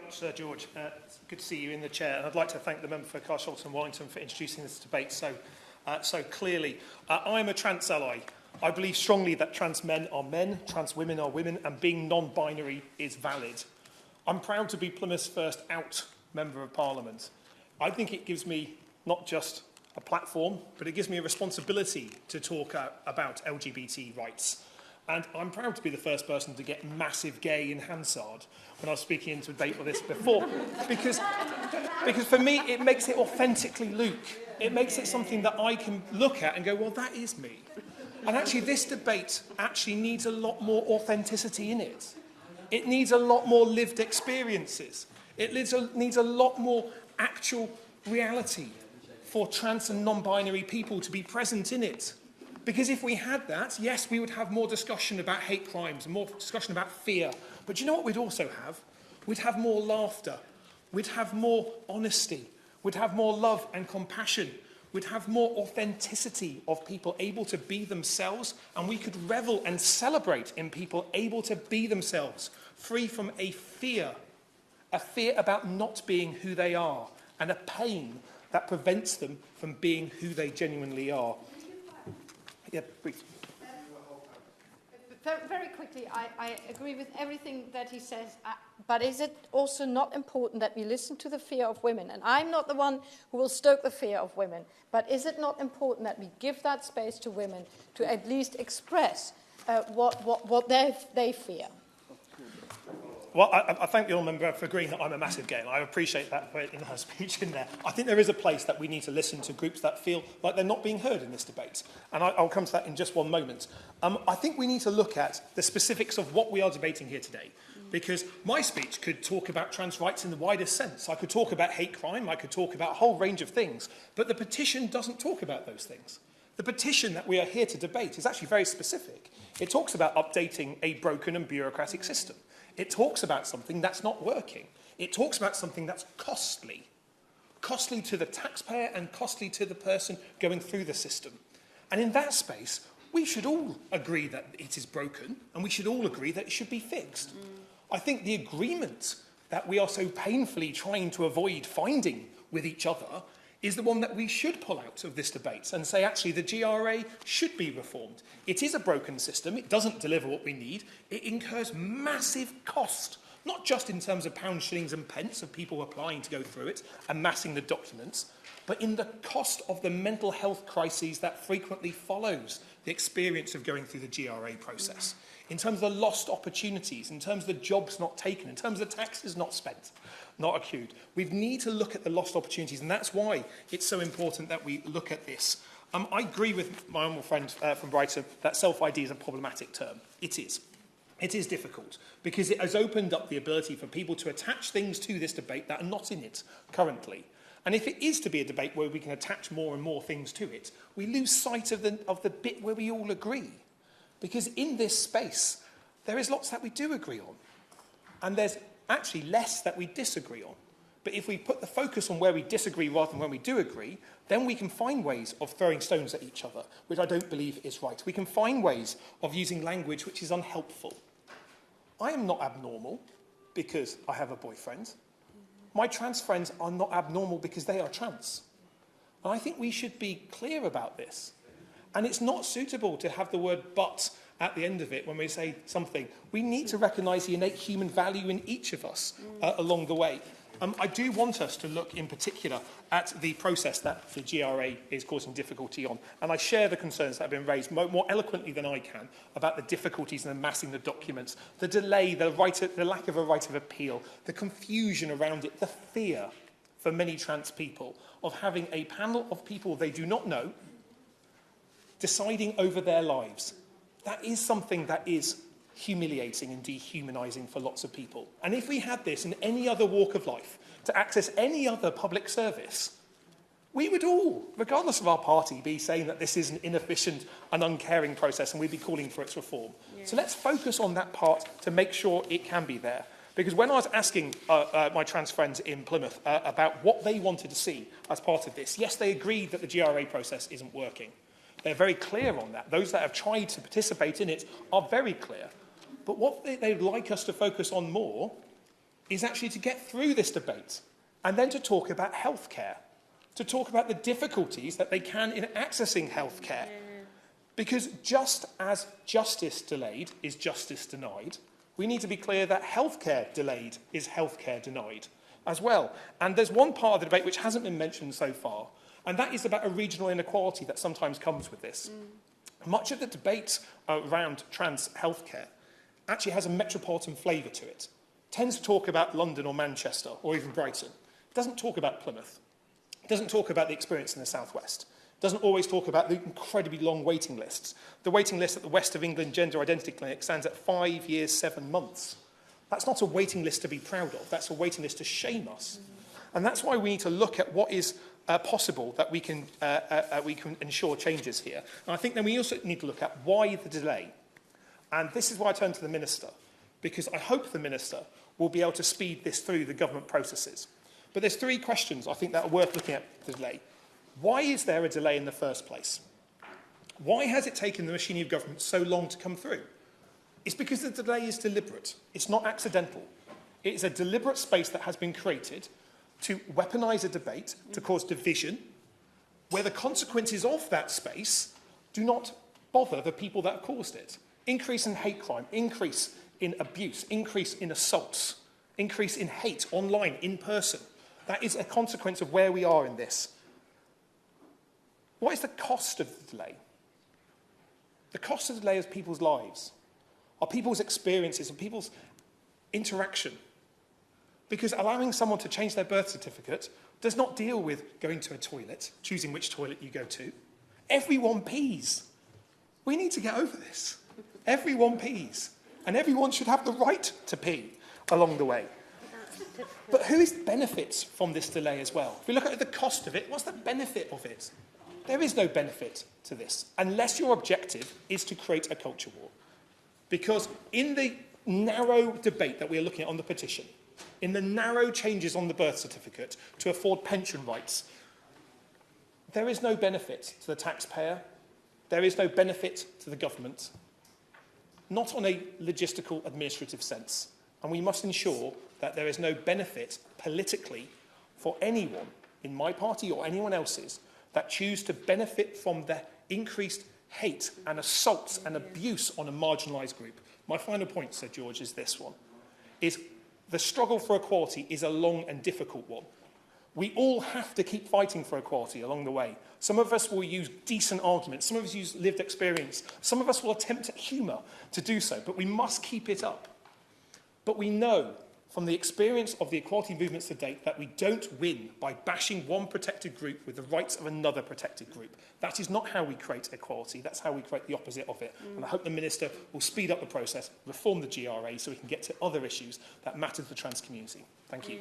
much, George. It's good to see you in the chair. And I'd like to thank the member for Carshalton and Wallington for introducing this debate so clearly. I am a trans ally. I believe strongly that trans men, trans women are women, and being non-binary is valid. I'm proud to be Plymouth's first out Member of Parliament. I think it gives me not just a platform, but it gives me a responsibility to talk about LGBT rights. And I'm proud to be the first person to get massive gay in Hansard when I was speaking into a debate with this before. because for me, it makes it authentically Luke. It makes it something that I can look at and go, well, that is me. And actually, this debate actually needs a lot more authenticity in it. It needs a lot more lived experiences. It needs a lot more actual reality for trans and non-binary people to be present in it. Because if we had that, yes, we would have more discussion about hate crimes and more discussion about fear. But do you know what we'd also have? We'd have more laughter. We'd have more honesty. We'd have more love and compassion. We'd have more authenticity of people able to be themselves, and we could revel and celebrate in people able to be themselves, free from a fear about not being who they are, and a pain that prevents them from being who they genuinely are. Yeah, briefly. Very quickly, I agree with everything that he says, but is it also not important that we listen to the fear of women? And I'm not the one who will stoke the fear of women, but is it not important that we give that space to women to at least express what they fear? Well, I thank the honourable member for agreeing that I'm a massive gay, and I appreciate that in her speech in there. I think there is a place that we need to listen to groups that feel like they're not being heard in this debate, and I'll come to that in just one moment. I think we need to look at the specifics of what we are debating here today, because my speech could talk about trans rights in the widest sense. I could talk about hate crime, I could talk about a whole range of things, but the petition doesn't talk about those things. The petition that we are here to debate is actually very specific. It talks about updating a broken and bureaucratic system. It talks about something that's not working. It talks about something that's costly. Costly to the taxpayer and costly to the person going through the system. And in that space, we should all agree that it is broken, and we should all agree that it should be fixed. I think the agreement that we are so painfully trying to avoid finding with each other is the one that we should pull out of this debate and say, actually, the GRA should be reformed. It is a broken system. It doesn't deliver what we need. It incurs massive cost, not just in terms of pounds, shillings and pence of people applying to go through it and massing the documents, but in the cost of the mental health crises that frequently follows the experience of going through the GRA process, in terms of the lost opportunities, in terms of the jobs not taken, in terms of the taxes not spent, not accrued. We need to look at the lost opportunities, and that's why it's so important that we look at this. I agree with my honourable friend from Brighton that self-ID is a problematic term. It is. It is difficult because it has opened up the ability for people to attach things to this debate that are not in it currently. And if it is to be a debate where we can attach more and more things to it, we lose sight of the bit where we all agree. Because in this space, there is lots that we do agree on. And there's actually less that we disagree on. But if we put the focus on where we disagree rather than where we do agree, then we can find ways of throwing stones at each other, which I don't believe is right. We can find ways of using language which is unhelpful. I am not abnormal because I have a boyfriend. My trans friends are not abnormal because they are trans. And I think we should be clear about this. And it's not suitable to have the word but at the end of it when we say something. We need to recognise the innate human value in each of us along the way. I do want us to look in particular at the process that the GRA is causing difficulty on. And I share the concerns that have been raised more eloquently than I can about the difficulties in amassing the documents, the delay, the lack of a right of appeal, the confusion around it, the fear for many trans people of having a panel of people they do not know deciding over their lives. That is something that is humiliating and dehumanising for lots of people. And if we had this in any other walk of life, to access any other public service, we would all, regardless of our party, be saying that this is an inefficient and uncaring process and we'd be calling for its reform. Yeah. So let's focus on that part to make sure it can be there. Because when I was asking my trans friends in Plymouth about what they wanted to see as part of this, yes, they agreed that the GRA process isn't working. They're very clear on that. Those that have tried to participate in it are very clear. But what they'd like us to focus on more is actually to get through this debate and then to talk about healthcare, to talk about the difficulties that they can in accessing healthcare. Because just as justice delayed is justice denied, we need to be clear that healthcare delayed is healthcare denied as well. And there's one part of the debate which hasn't been mentioned so far, and that is about a regional inequality that sometimes comes with this. Much of the debate around trans healthcare actually has a metropolitan flavour to it. It tends to talk about London or Manchester or even Brighton. It doesn't talk about Plymouth. It doesn't talk about the experience in the southwest. It doesn't always talk about the incredibly long waiting lists. The waiting list at the West of England Gender Identity Clinic stands at 5 years, 7 months. That's not a waiting list to be proud of. That's a waiting list to shame us. And that's why we need to look at what is possible that we can ensure changes here. And I think then we also need to look at why the delay. And this is why I turn to the Minister, because I hope the Minister will be able to speed this through the government processes. But there's 3 questions I think that are worth looking at the delay. Why is there a delay in the first place? Why has it taken the machinery of government so long to come through? It's because the delay is deliberate. It's not accidental. It is a deliberate space that has been created to weaponise a debate, to cause division, where the consequences of that space do not bother the people that have caused it. Increase in hate crime, increase in abuse, increase in assaults, increase in hate online, in person. That is a consequence of where we are in this. What is the cost of the delay? The cost of the delay is people's lives, are people's experiences, and people's interaction. Because allowing someone to change their birth certificate does not deal with going to a toilet, choosing which toilet you go to. Everyone pees. We need to get over this. Everyone pees. And everyone should have the right to pee along the way. But who benefits from this delay as well? If we look at the cost of it, what's the benefit of it? There is no benefit to this, unless your objective is to create a culture war. Because in the narrow debate that we are looking at on the petition, in the narrow changes on the birth certificate to afford pension rights, there is no benefit to the taxpayer, there is no benefit to the government, not on a logistical administrative sense. And we must ensure that there is no benefit politically for anyone in my party or anyone else's that choose to benefit from the increased hate and assaults and abuse on a marginalised group. My final point, Sir George, is this one, is the struggle for equality is a long and difficult one. We all have to keep fighting for equality along the way. Some of us will use decent arguments, some of us use lived experience, some of us will attempt humour to do so, but we must keep it up. But we know from the experience of the equality movements to date that we don't win by bashing one protected group with the rights of another protected group. That is not how we create equality, that's how we create the opposite of it. And I hope the Minister will speed up the process, reform the GRA so we can get to other issues that matter to the trans community. Thank you.